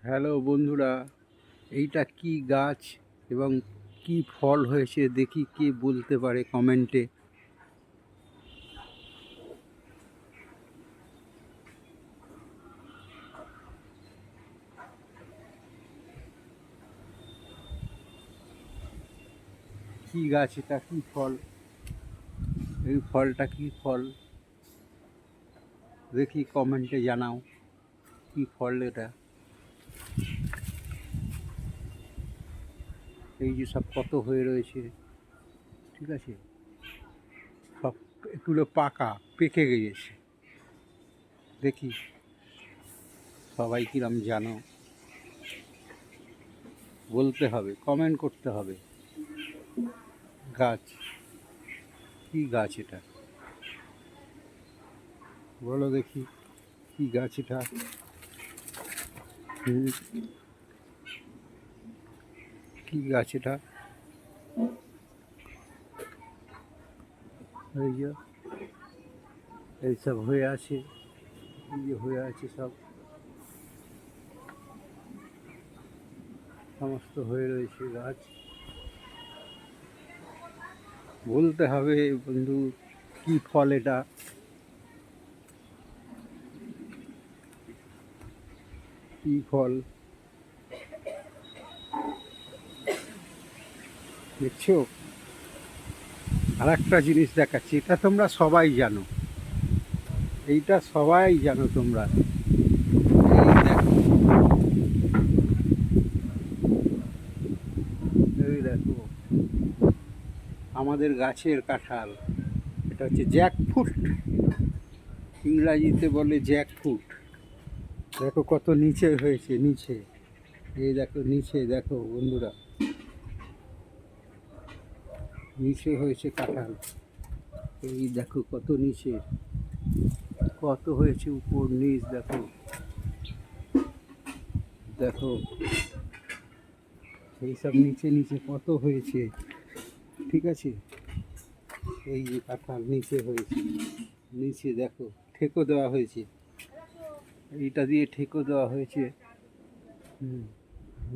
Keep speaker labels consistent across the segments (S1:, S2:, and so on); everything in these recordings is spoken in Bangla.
S1: হ্যালো বন্ধুরা, এইটা কি গাছ এবং কি ফল হয়েছে দেখি, কে বলতে পারে কমেন্টে। কি গাছ এটা, কি ফল, এই ফলটা কি ফল দেখি কমেন্টে জানাও। কি ফল এটা? এই যে সব কত হয়ে রয়েছে, ঠিক আছে, সব এগুলো পাকা পেকে গেছে। দেখি সবাই কিরম জানো, বলতে হবে, কমেন্ট করতে হবে। গাছ, কি গাছ এটা বলো দেখি, কি গাছ এটা? কি গাছ এটা? এই যে এইসব হয়ে আছে, এই যে হয়ে আছে সব, সমস্ত হয়ে রয়েছে গাছ। বলতে হবে বন্ধু, কি ফল এটা? কি ফল দেখছো? আর একটা জিনিস দেখাচ্ছি, এটা তোমরা সবাই জানো, এইটা সবাই জানো তোমরা। এই দেখো, এই দেখো আমাদের গাছের কাঁঠাল। এটা হচ্ছে জ্যাকফ্রুট, ইংরাজিতে বলে জ্যাকফ্রুট। দেখো কত নিচে হয়েছে, নিচে, এই দেখো নিচে, দেখো বন্ধুরা, নিচে হয়েছে কাঁঠাল। এই দেখো কত নিচে, কত হয়েছে উপর নিচ, দেখো দেখো এই সব নিচে নিচে কত হয়েছে, ঠিক আছে। এই যে কাঁঠাল নিচে হয়েছে, নিচে দেখো ঠেকো দেওয়া হয়েছে, এইটা দিয়ে ঠেকো দেওয়া হয়েছে।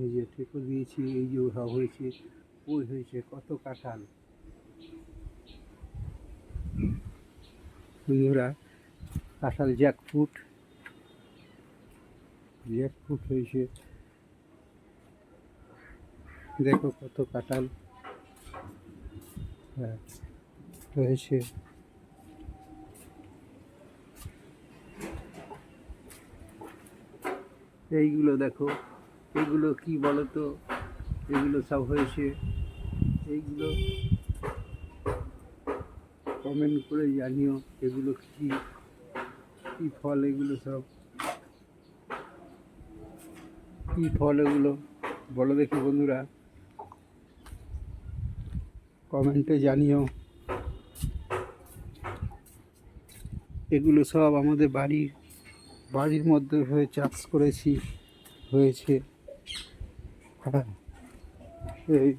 S1: এই যে ঠেকো দিয়েছি, এই যে সব হয়েছে, ওই হয়েছে কত কাঁঠাল। বন্ধুরা, কাঁঠাল জ্যাকফ্রুট, জ্যাকফ্রুট হয়েছে, দেখো কত কাঁঠাল হয়েছে। এইগুলো দেখো, এগুলো কি বলো তো, এগুলো সব হয়েছে, এইগুলো কমেন্ট করে জানিও এগুলো কি, কি ফল এগুলো সব, কি ফল এগুলো বলো দেখি বন্ধুরা, কমেন্টে জানিও। এগুলো সব আমাদের বাড়ির মধ্যে হয়ে চাষ করেছি, হয়েছে। হ্যাঁ, এই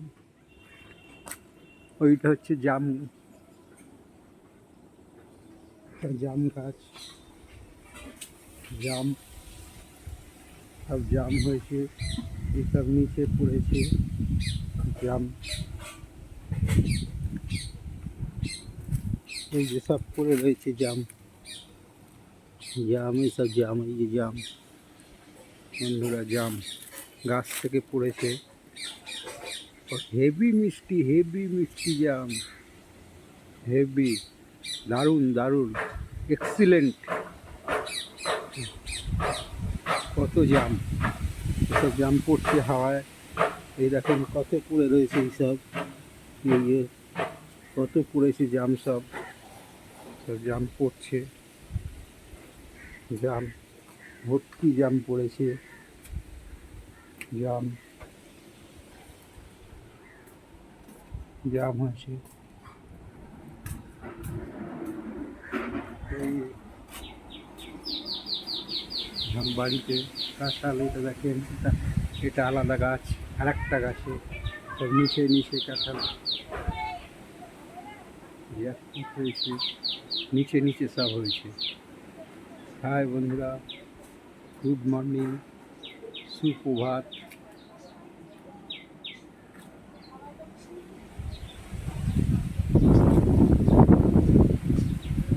S1: ওইটা হচ্ছে জাম, জাম গাছ, জাম, সব জাম হয়েছে, এসব নিচে পড়েছে জাম, এই যে সব পড়ে রয়েছে জাম, জাম, এইসব জাম, এই যে জাম বন্ধুরা, জাম গাছ থেকে পড়েছে, হেভি মিষ্টি, হেভি মিষ্টি জাম, হেভি, দারুণ দারুণ, এক্সিলেন্ট। কত জাম, এসব জাম পড়ছে হাওয়ায়, এই দেখেন কত পড়ে রয়েছে এইসব, এই যে কত পড়েছে জাম, সব সব জাম পড়ছে, জাম ভর্তি জাম পড়েছে, জাম, জাম হয়েছে। এই বাড়িতে কাঁঠাল, এটা দেখেন, এটা আলাদা গাছ, আর একটা গাছে সব নিচে নিচে কাঁঠাল হয়েছে, নিচে নিচে সব হয়েছে। হাই বন্ধুরা, গুড মর্নিং, সুপ্রভাত।